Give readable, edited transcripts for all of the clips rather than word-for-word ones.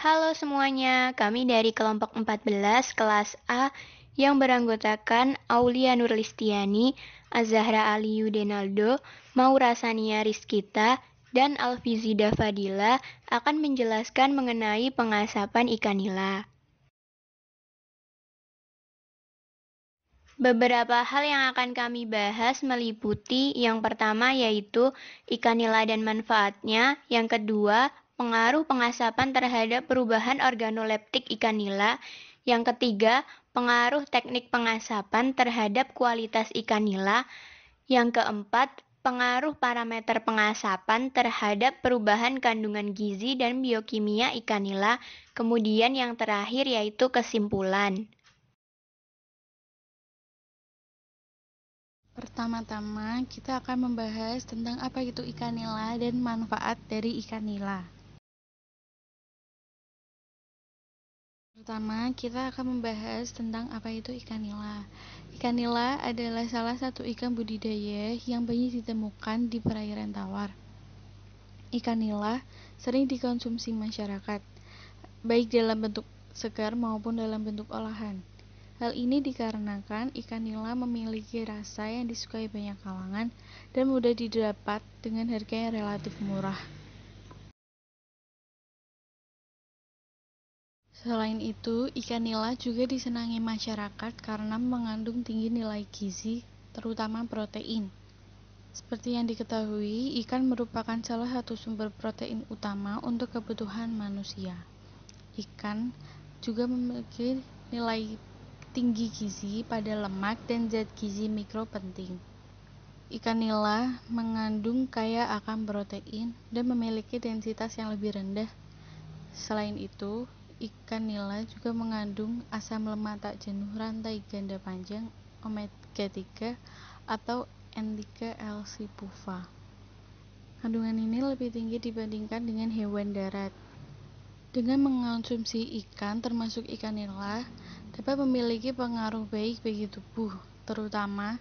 Halo semuanya, kami dari kelompok 14 kelas A yang beranggotakan Aulia Nurlistiani, Azahra Aliyu Denaldo, Maura Sania Rizkita, dan Alfizida Fadila akan menjelaskan mengenai pengasapan ikan nila. Beberapa hal yang akan kami bahas meliputi yang pertama yaitu ikan nila dan manfaatnya, yang kedua pengaruh pengasapan terhadap perubahan organoleptik ikan nila, yang ketiga pengaruh teknik pengasapan terhadap kualitas ikan nila, yang keempat pengaruh parameter pengasapan terhadap perubahan kandungan gizi dan biokimia ikan nila, kemudian yang terakhir yaitu kesimpulan. Pertama-tama, kita akan membahas tentang apa itu ikan nila dan manfaat dari ikan nila. Pertama, kita akan membahas tentang apa itu ikan nila. Ikan nila adalah salah satu ikan budidaya yang banyak ditemukan di perairan tawar. Ikan nila sering dikonsumsi masyarakat, baik dalam bentuk segar maupun dalam bentuk olahan. Hal ini dikarenakan ikan nila memiliki rasa yang disukai banyak kalangan dan mudah didapat dengan harga yang relatif murah. Selain itu, ikan nila juga disenangi masyarakat karena mengandung tinggi nilai gizi, terutama protein. Seperti yang diketahui, ikan merupakan salah satu sumber protein utama untuk kebutuhan manusia. Ikan juga memiliki nilai tinggi gizi pada lemak dan zat gizi mikro penting. Ikan nila mengandung kaya akan protein dan memiliki densitas yang lebih rendah. Selain itu, ikan nila juga mengandung asam lemak tak jenuh rantai ganda panjang omega 3 atau N3-L-cipuva. Kandungan ini lebih tinggi dibandingkan dengan hewan darat. Dengan mengonsumsi ikan, termasuk ikan nila, dapat memiliki pengaruh baik bagi tubuh, terutama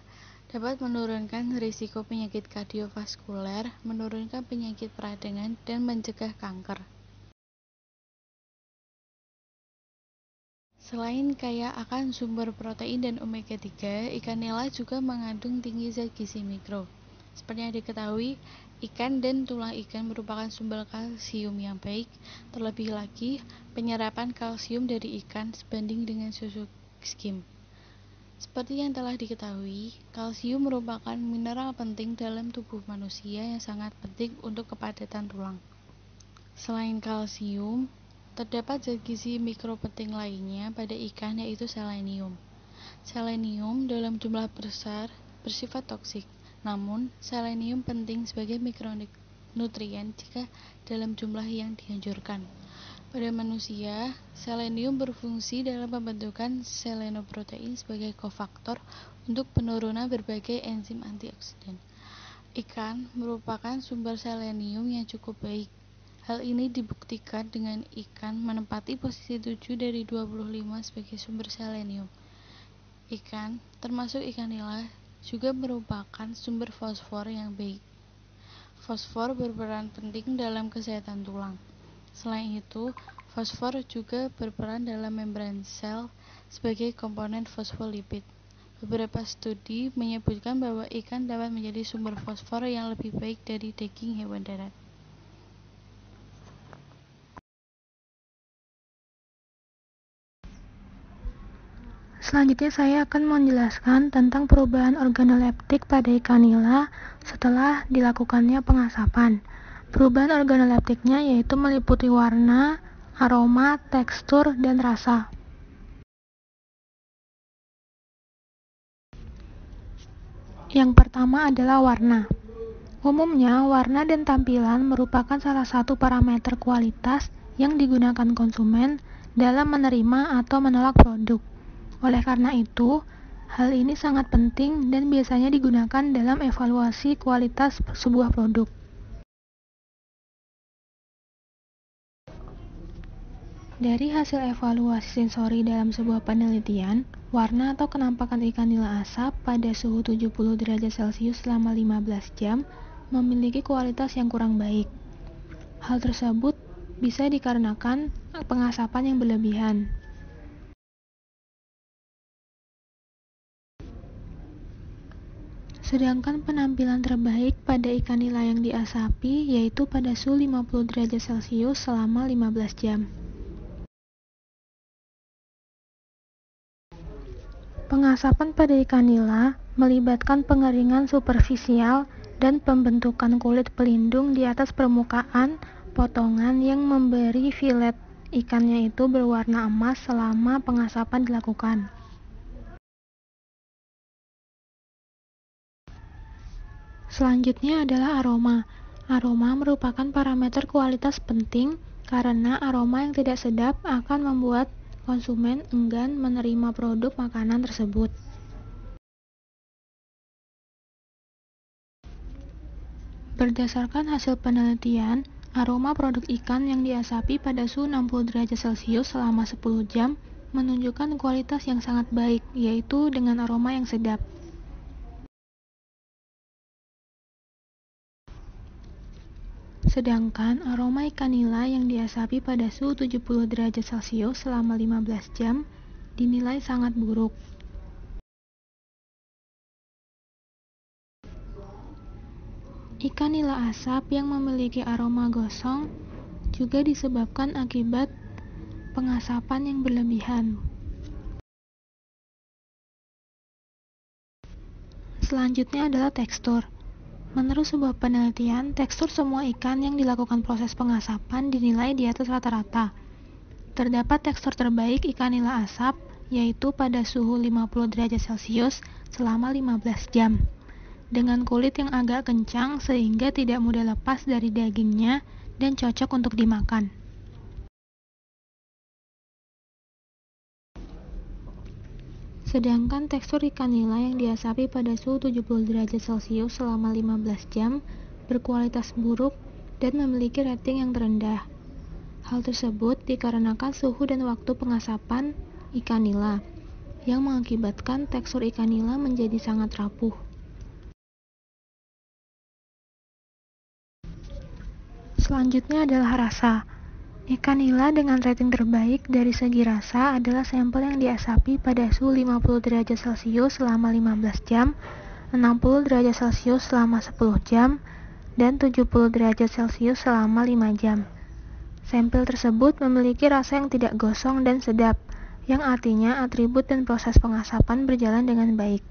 dapat menurunkan risiko penyakit kardiovaskuler, menurunkan penyakit peradangan, dan mencegah kanker. Selain kaya akan sumber protein dan omega 3, ikan nila juga mengandung tinggi zat gizi mikro. Seperti yang diketahui, ikan dan tulang ikan merupakan sumber kalsium yang baik. Terlebih lagi, penyerapan kalsium dari ikan sebanding dengan susu skim. Seperti yang telah diketahui, kalsium merupakan mineral penting dalam tubuh manusia yang sangat penting untuk kepadatan tulang. Selain kalsium, terdapat zat gizi mikro penting lainnya pada ikan, yaitu selenium. Selenium dalam jumlah besar bersifat toksik, namun selenium penting sebagai mikronutrien jika dalam jumlah yang dianjurkan. Pada manusia, selenium berfungsi dalam pembentukan selenoprotein sebagai kofaktor untuk penurunan berbagai enzim antioksidan. Ikan merupakan sumber selenium yang cukup baik. Hal ini dibuktikan dengan ikan menempati posisi 7 dari 25 sebagai sumber selenium. Ikan, termasuk ikan nila, juga merupakan sumber fosfor yang baik. Fosfor berperan penting dalam kesehatan tulang. Selain itu, fosfor juga berperan dalam membran sel sebagai komponen fosfolipid. Beberapa studi menyebutkan bahwa ikan dapat menjadi sumber fosfor yang lebih baik dari daging hewan darat. Selanjutnya saya akan menjelaskan tentang perubahan organoleptik pada ikan nila setelah dilakukannya pengasapan. Perubahan organoleptiknya yaitu meliputi warna, aroma, tekstur, dan rasa. Yang pertama adalah warna. Umumnya, warna dan tampilan merupakan salah satu parameter kualitas yang digunakan konsumen dalam menerima atau menolak produk. Oleh karena itu, hal ini sangat penting dan biasanya digunakan dalam evaluasi kualitas sebuah produk. Dari hasil evaluasi sensori dalam sebuah penelitian, warna atau kenampakan ikan nila asap pada suhu 70 derajat Celcius selama 15 jam memiliki kualitas yang kurang baik. Hal tersebut bisa dikarenakan pengasapan yang berlebihan. Sedangkan penampilan terbaik pada ikan nila yang diasapi yaitu pada suhu 50 derajat Celcius selama 15 jam. Pengasapan pada ikan nila melibatkan pengeringan superfisial dan pembentukan kulit pelindung di atas permukaan potongan yang memberi filet ikannya itu berwarna emas selama pengasapan dilakukan. Selanjutnya adalah aroma. Aroma merupakan parameter kualitas penting karena aroma yang tidak sedap akan membuat konsumen enggan menerima produk makanan tersebut. Berdasarkan hasil penelitian, aroma produk ikan yang diasapi pada suhu 60 derajat Celcius selama 10 jam menunjukkan kualitas yang sangat baik, yaitu dengan aroma yang sedap. Sedangkan aroma ikan nila yang diasapi pada suhu 70 derajat Celcius selama 15 jam dinilai sangat buruk. Ikan nila asap yang memiliki aroma gosong juga disebabkan akibat pengasapan yang berlebihan. Selanjutnya adalah tekstur. Menurut sebuah penelitian, tekstur semua ikan yang dilakukan proses pengasapan dinilai di atas rata-rata. Terdapat tekstur terbaik ikan nila asap, yaitu pada suhu 50 derajat Celcius selama 15 jam, dengan kulit yang agak kencang sehingga tidak mudah lepas dari dagingnya dan cocok untuk dimakan. Sedangkan tekstur ikan nila yang diasapi pada suhu 70 derajat Celcius selama 15 jam berkualitas buruk dan memiliki rating yang terendah. Hal tersebut dikarenakan suhu dan waktu pengasapan ikan nila, yang mengakibatkan tekstur ikan nila menjadi sangat rapuh. Selanjutnya adalah rasa. Ikan nila dengan rating terbaik dari segi rasa adalah sampel yang diasapi pada suhu 50 derajat Celcius selama 15 jam, 60 derajat Celcius selama 10 jam, dan 70 derajat Celcius selama 5 jam. Sampel tersebut memiliki rasa yang tidak gosong dan sedap, yang artinya atribut dan proses pengasapan berjalan dengan baik.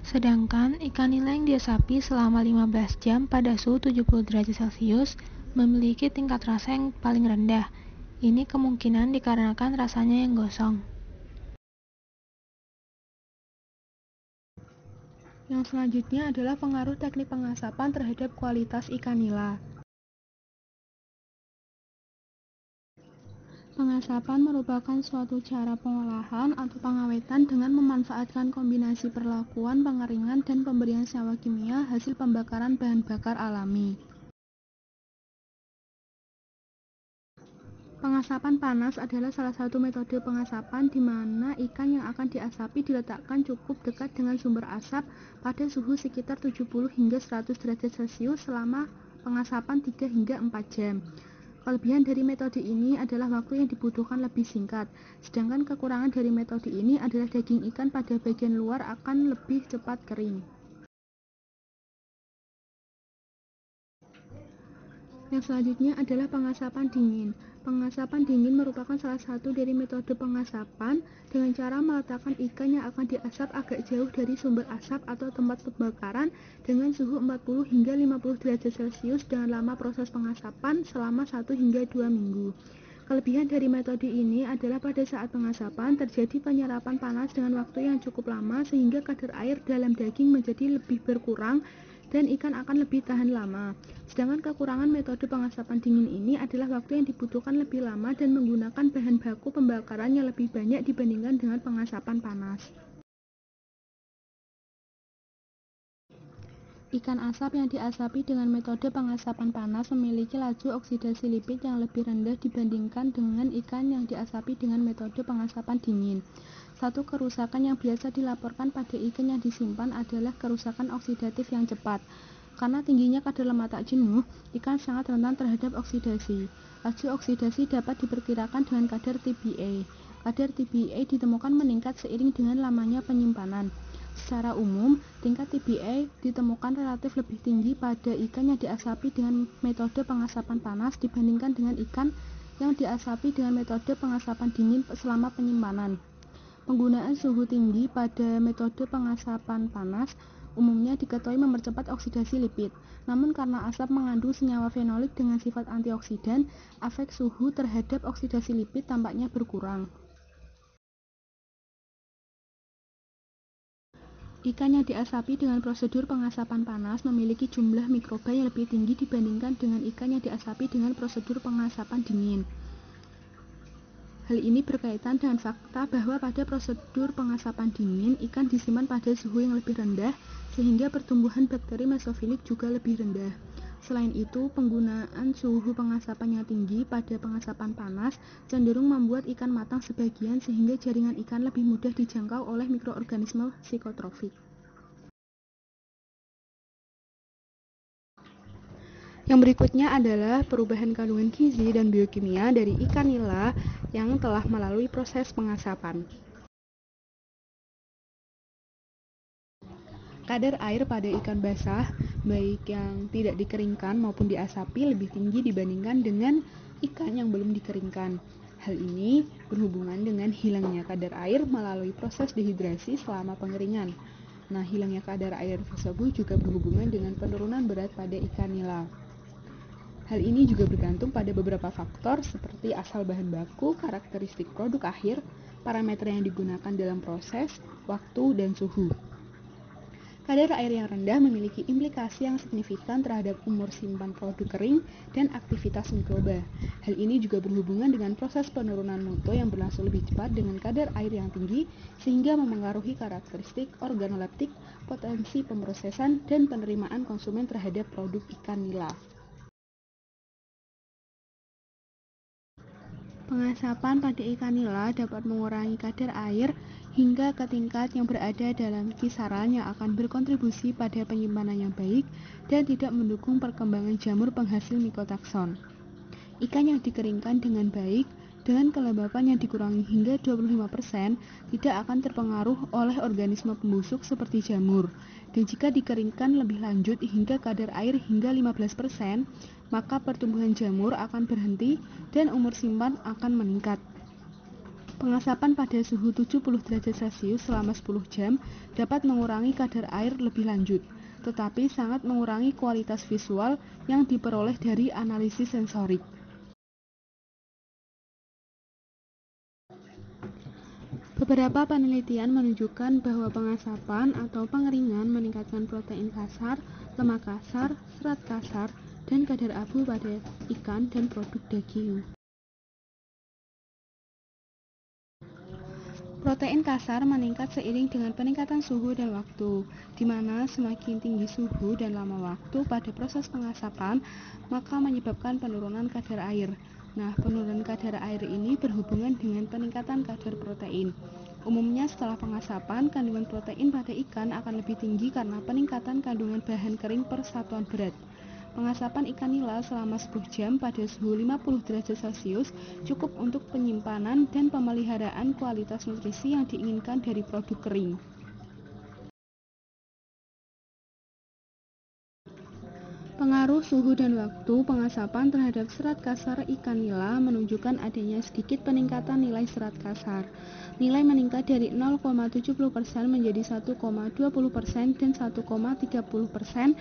Sedangkan ikan nila yang diasapi selama 15 jam pada suhu 70 derajat Celcius memiliki tingkat rasa yang paling rendah. Ini kemungkinan dikarenakan rasanya yang gosong. Yang selanjutnya adalah pengaruh teknik pengasapan terhadap kualitas ikan nila. Pengasapan merupakan suatu cara pengolahan atau pengawetan dengan memanfaatkan kombinasi perlakuan, pengeringan, dan pemberian senyawa kimia hasil pembakaran bahan bakar alami. Pengasapan panas adalah salah satu metode pengasapan di mana ikan yang akan diasapi diletakkan cukup dekat dengan sumber asap pada suhu sekitar 70 hingga 100 derajat Celcius selama pengasapan 3 hingga 4 jam. Kelebihan dari metode ini adalah waktu yang dibutuhkan lebih singkat, sedangkan kekurangan dari metode ini adalah daging ikan pada bagian luar akan lebih cepat kering. Yang selanjutnya adalah pengasapan dingin. Pengasapan dingin merupakan salah satu dari metode pengasapan dengan cara meletakkan ikan yang akan diasap agak jauh dari sumber asap atau tempat pembakaran dengan suhu 40 hingga 50 derajat Celcius dengan lama proses pengasapan selama 1 hingga 2 minggu. Kelebihan dari metode ini adalah pada saat pengasapan terjadi penyerapan panas dengan waktu yang cukup lama sehingga kadar air dalam daging menjadi lebih berkurang dan ikan akan lebih tahan lama. Sedangkan kekurangan metode pengasapan dingin ini adalah waktu yang dibutuhkan lebih lama dan menggunakan bahan baku pembakaran yang lebih banyak dibandingkan dengan pengasapan panas. Ikan asap yang diasapi dengan metode pengasapan panas memiliki laju oksidasi lipid yang lebih rendah dibandingkan dengan ikan yang diasapi dengan metode pengasapan dingin. Satu kerusakan yang biasa dilaporkan pada ikan yang disimpan adalah kerusakan oksidatif yang cepat. Karena tingginya kadar lemak tak jenuh, ikan sangat rentan terhadap oksidasi. Laju oksidasi dapat diperkirakan dengan kadar TBA. Kadar TBA ditemukan meningkat seiring dengan lamanya penyimpanan. Secara umum, tingkat TBA ditemukan relatif lebih tinggi pada ikan yang diasapi dengan metode pengasapan panas dibandingkan dengan ikan yang diasapi dengan metode pengasapan dingin selama penyimpanan. Penggunaan suhu tinggi pada metode pengasapan panas umumnya diketahui mempercepat oksidasi lipid. Namun karena asap mengandung senyawa fenolik dengan sifat antioksidan, efek suhu terhadap oksidasi lipid tampaknya berkurang. Ikan yang diasapi dengan prosedur pengasapan panas memiliki jumlah mikroba yang lebih tinggi dibandingkan dengan ikan yang diasapi dengan prosedur pengasapan dingin. Hal ini berkaitan dengan fakta bahwa pada prosedur pengasapan dingin, ikan disimpan pada suhu yang lebih rendah, sehingga pertumbuhan bakteri mesofilik juga lebih rendah. Selain itu, penggunaan suhu pengasapan yang tinggi pada pengasapan panas cenderung membuat ikan matang sebagian, sehingga jaringan ikan lebih mudah dijangkau oleh mikroorganisme psikotrofik. Yang berikutnya adalah perubahan kandungan gizi dan biokimia dari ikan nila yang telah melalui proses pengasapan. Kadar air pada ikan basah, baik yang tidak dikeringkan maupun diasapi, lebih tinggi dibandingkan dengan ikan yang belum dikeringkan. Hal ini berhubungan dengan hilangnya kadar air melalui proses dehidrasi selama pengeringan. Nah, hilangnya kadar air tersebut juga berhubungan dengan penurunan berat pada ikan nila. Hal ini juga bergantung pada beberapa faktor seperti asal bahan baku, karakteristik produk akhir, parameter yang digunakan dalam proses, waktu, dan suhu. Kadar air yang rendah memiliki implikasi yang signifikan terhadap umur simpan produk kering dan aktivitas mikroba. Hal ini juga berhubungan dengan proses penurunan mutu yang berlangsung lebih cepat dengan kadar air yang tinggi, sehingga memengaruhi karakteristik organoleptik, potensi pemrosesan, dan penerimaan konsumen terhadap produk ikan nila. Pengasapan pada ikan nila dapat mengurangi kadar air hingga ke tingkat yang berada dalam kisaran yang akan berkontribusi pada penyimpanan yang baik dan tidak mendukung perkembangan jamur penghasil mikotakson. Ikan yang dikeringkan dengan baik dengan kelembapan yang dikurangi hingga 25% tidak akan terpengaruh oleh organisme pembusuk seperti jamur. Dan jika dikeringkan lebih lanjut hingga kadar air hingga 15%, maka pertumbuhan jamur akan berhenti dan umur simpan akan meningkat. Pengasapan pada suhu 70 derajat Celcius selama 10 jam dapat mengurangi kadar air lebih lanjut, tetapi sangat mengurangi kualitas visual yang diperoleh dari analisis sensorik. Beberapa penelitian menunjukkan bahwa pengasapan atau pengeringan meningkatkan protein kasar, lemak kasar, serat kasar, dan kadar abu pada ikan dan produk daging. Protein kasar meningkat seiring dengan peningkatan suhu dan waktu, di mana semakin tinggi suhu dan lama waktu pada proses pengasapan, maka menyebabkan penurunan kadar air. Nah, penurunan kadar air ini berhubungan dengan peningkatan kadar protein. Umumnya setelah pengasapan, kandungan protein pada ikan akan lebih tinggi karena peningkatan kandungan bahan kering per satuan berat. Pengasapan ikan nila selama 10 jam pada suhu 50 derajat Celcius cukup untuk penyimpanan dan pemeliharaan kualitas nutrisi yang diinginkan dari produk kering. Pengaruh suhu dan waktu pengasapan terhadap serat kasar ikan nila menunjukkan adanya sedikit peningkatan nilai serat kasar. Nilai meningkat dari 0,70% menjadi 1,20% dan 1,30%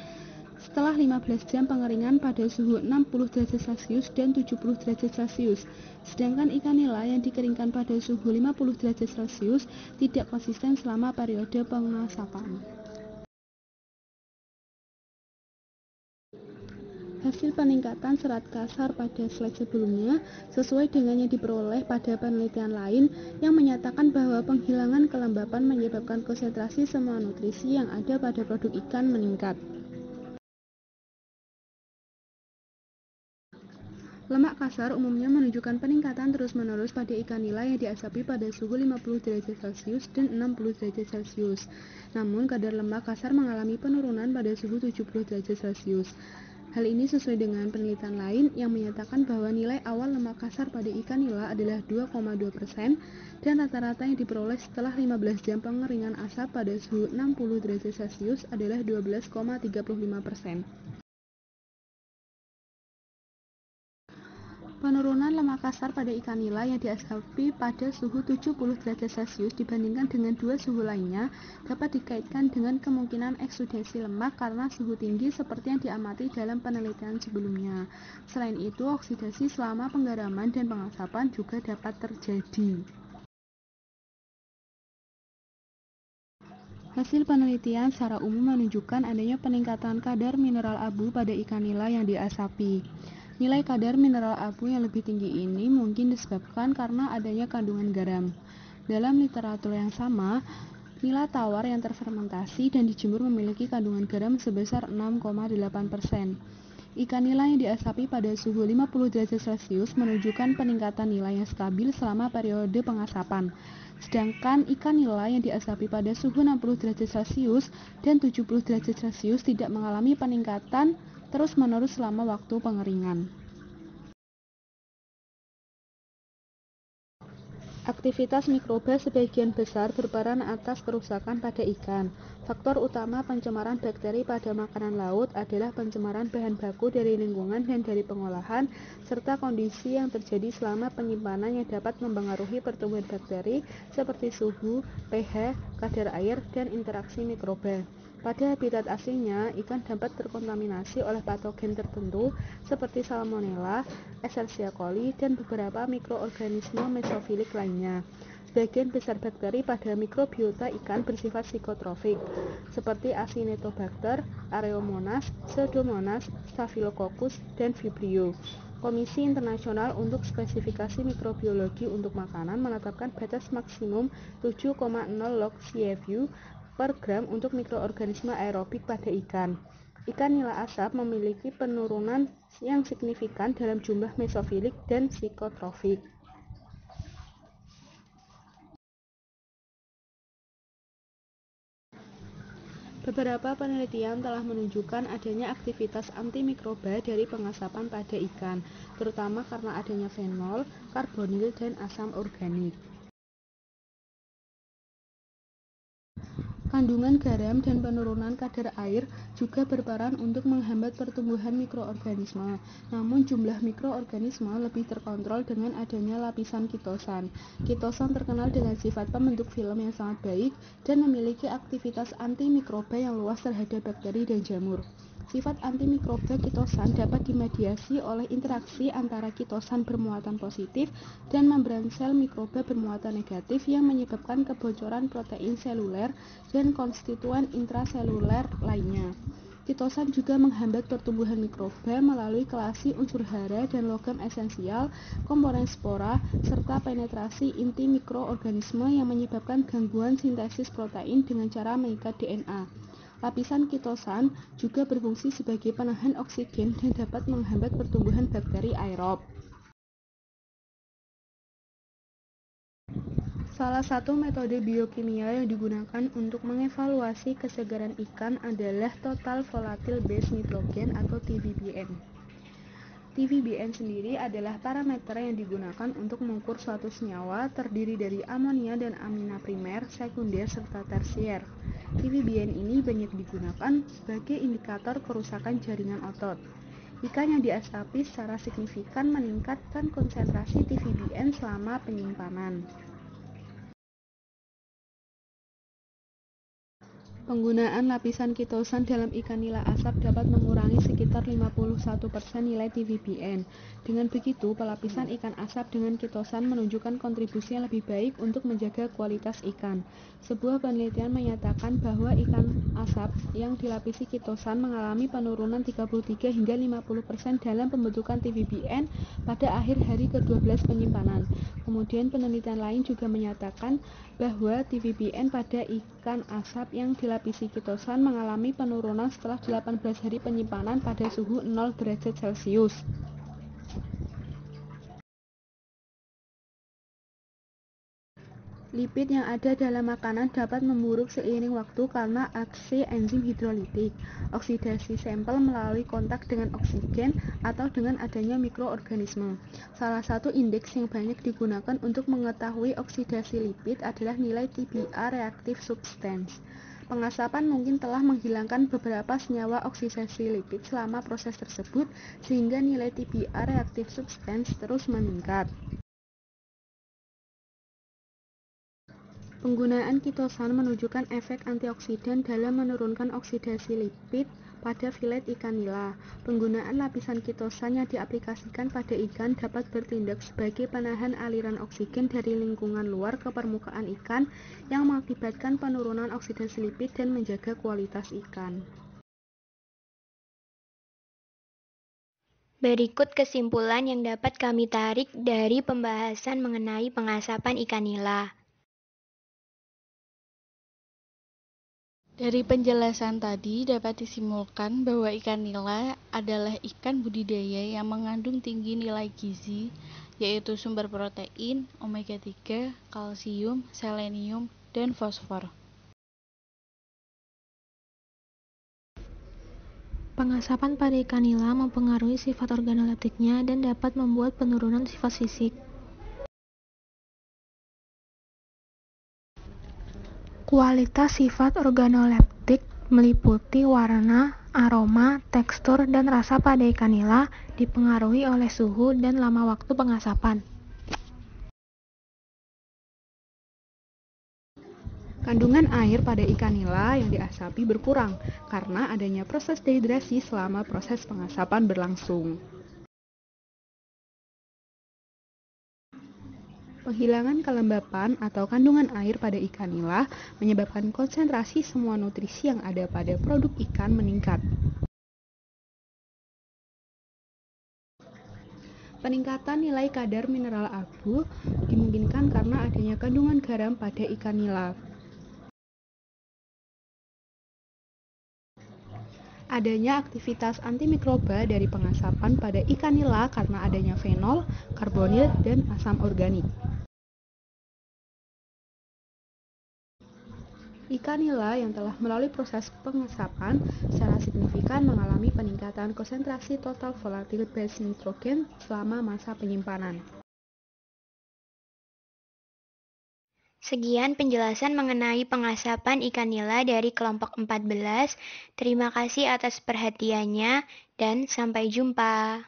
setelah 15 jam pengeringan pada suhu 60 derajat Celcius dan 70 derajat Celcius. Sedangkan ikan nila yang dikeringkan pada suhu 50 derajat Celcius tidak konsisten selama periode pengasapan. Hasil peningkatan serat kasar pada slide sebelumnya sesuai dengan yang diperoleh pada penelitian lain yang menyatakan bahwa penghilangan kelembapan menyebabkan konsentrasi semua nutrisi yang ada pada produk ikan meningkat. Lemak kasar umumnya menunjukkan peningkatan terus-menerus pada ikan nila yang diasapi pada suhu 50 derajat Celcius dan 60 derajat Celcius. Namun, kadar lemak kasar mengalami penurunan pada suhu 70 derajat Celcius. Hal ini sesuai dengan penelitian lain yang menyatakan bahwa nilai awal lemak kasar pada ikan nila adalah 2,2% dan rata-rata yang diperoleh setelah 15 jam pengeringan asap pada suhu 60 derajat Celcius adalah 12,35%. Penurunan lemak kasar pada ikan nila yang diasapi pada suhu 70 derajat Celcius dibandingkan dengan dua suhu lainnya dapat dikaitkan dengan kemungkinan eksudensi lemak karena suhu tinggi seperti yang diamati dalam penelitian sebelumnya. Selain itu, oksidasi selama penggaraman dan pengasapan juga dapat terjadi. Hasil penelitian secara umum menunjukkan adanya peningkatan kadar mineral abu pada ikan nila yang diasapi. Nilai kadar mineral abu yang lebih tinggi ini mungkin disebabkan karena adanya kandungan garam. Dalam literatur yang sama, nila tawar yang terfermentasi dan dijemur memiliki kandungan garam sebesar 6,8%. Ikan nila yang diasapi pada suhu 50 derajat Celcius menunjukkan peningkatan nilai yang stabil selama periode pengasapan. Sedangkan ikan nila yang diasapi pada suhu 60 derajat Celcius dan 70 derajat Celcius tidak mengalami peningkatan terus-menerus selama waktu pengeringan. Aktivitas mikroba sebagian besar berperan atas kerusakan pada ikan. Faktor utama pencemaran bakteri pada makanan laut adalah pencemaran bahan baku dari lingkungan dan dari pengolahan, serta kondisi yang terjadi selama penyimpanan yang dapat mempengaruhi pertumbuhan bakteri seperti suhu, pH, kadar air, dan interaksi mikroba. Pada habitat aslinya, ikan dapat terkontaminasi oleh patogen tertentu seperti Salmonella, Escherichia coli, dan beberapa mikroorganisme mesofilik lainnya. Sebagian besar bakteri pada mikrobiota ikan bersifat psikotrofik, seperti Acinetobacter, Areomonas, Pseudomonas, Staphylococcus, dan Vibrio. Komisi Internasional untuk Spesifikasi Mikrobiologi untuk Makanan menetapkan batas maksimum 7,0 log CFU per gram untuk mikroorganisme aerobik pada ikan. Ikan nila asap memiliki penurunan yang signifikan dalam jumlah mesofilik dan psikotrofik. Beberapa penelitian telah menunjukkan adanya aktivitas antimikroba dari pengasapan pada ikan, terutama karena adanya fenol, karbonil, dan asam organik. Kandungan garam dan penurunan kadar air juga berperan untuk menghambat pertumbuhan mikroorganisme. Namun jumlah mikroorganisme lebih terkontrol dengan adanya lapisan kitosan. Kitosan terkenal dengan sifat pembentuk film yang sangat baik dan memiliki aktivitas antimikroba yang luas terhadap bakteri dan jamur. Sifat antimikroba kitosan dapat dimediasi oleh interaksi antara kitosan bermuatan positif dan membran sel mikroba bermuatan negatif yang menyebabkan kebocoran protein seluler dan konstituen intraseluler lainnya. Kitosan juga menghambat pertumbuhan mikroba melalui kelasi unsur hara dan logam esensial, komponen spora, serta penetrasi inti mikroorganisme yang menyebabkan gangguan sintesis protein dengan cara mengikat DNA. Lapisan kitosan juga berfungsi sebagai penahan oksigen dan dapat menghambat pertumbuhan bakteri aerob. Salah satu metode biokimia yang digunakan untuk mengevaluasi kesegaran ikan adalah Total Volatile Base Nitrogen atau TVBN. TVBN sendiri adalah parameter yang digunakan untuk mengukur suatu senyawa terdiri dari amonia dan amina primer, sekunder, serta tersier. TVBN ini banyak digunakan sebagai indikator kerusakan jaringan otot. Ikan yang diasapi secara signifikan meningkatkan konsentrasi TVBN selama penyimpanan. Penggunaan lapisan kitosan dalam ikan nila asap dapat mengurangi sekitar 51% nilai TVBN. Dengan begitu, pelapisan ikan asap dengan kitosan menunjukkan kontribusi yang lebih baik untuk menjaga kualitas ikan. Sebuah penelitian menyatakan bahwa ikan asap yang dilapisi kitosan mengalami penurunan 33 hingga 50% dalam pembentukan TVBN pada akhir hari ke-12 penyimpanan. Kemudian penelitian lain juga menyatakan bahwa TVBN pada ikan asap yang dilapisi kitosan mengalami penurunan setelah 18 hari penyimpanan pada suhu 0 derajat Celcius. Lipid yang ada dalam makanan dapat memburuk seiring waktu karena aksi enzim hidrolitik, oksidasi sampel melalui kontak dengan oksigen, atau dengan adanya mikroorganisme. Salah satu indeks yang banyak digunakan untuk mengetahui oksidasi lipid adalah nilai TBR reactive substance. Pengasapan mungkin telah menghilangkan beberapa senyawa oksidasi lipid selama proses tersebut, sehingga nilai TBR reactive substance terus meningkat. Penggunaan kitosan menunjukkan efek antioksidan dalam menurunkan oksidasi lipid pada filet ikan nila. Penggunaan lapisan kitosan yang diaplikasikan pada ikan dapat bertindak sebagai penahan aliran oksigen dari lingkungan luar ke permukaan ikan yang mengakibatkan penurunan oksidasi lipid dan menjaga kualitas ikan. Berikut kesimpulan yang dapat kami tarik dari pembahasan mengenai pengasapan ikan nila. Dari penjelasan tadi dapat disimpulkan bahwa ikan nila adalah ikan budidaya yang mengandung tinggi nilai gizi, yaitu sumber protein, omega 3, kalsium, selenium, dan fosfor. Pengasapan pada ikan nila mempengaruhi sifat organoleptiknya dan dapat membuat penurunan sifat fisik. Kualitas sifat organoleptik meliputi warna, aroma, tekstur, dan rasa pada ikan nila dipengaruhi oleh suhu dan lama waktu pengasapan. Kandungan air pada ikan nila yang diasapi berkurang karena adanya proses dehidrasi selama proses pengasapan berlangsung. Penghilangan kelembapan atau kandungan air pada ikan nila menyebabkan konsentrasi semua nutrisi yang ada pada produk ikan meningkat. Peningkatan nilai kadar mineral abu dimungkinkan karena adanya kandungan garam pada ikan nila. Adanya aktivitas antimikroba dari pengasapan pada ikan nila karena adanya fenol, karbonil, dan asam organik. Ikan nila yang telah melalui proses pengasapan secara signifikan mengalami peningkatan konsentrasi total volatil base nitrogen selama masa penyimpanan. Sekian penjelasan mengenai pengasapan ikan nila dari kelompok 14. Terima kasih atas perhatiannya dan sampai jumpa.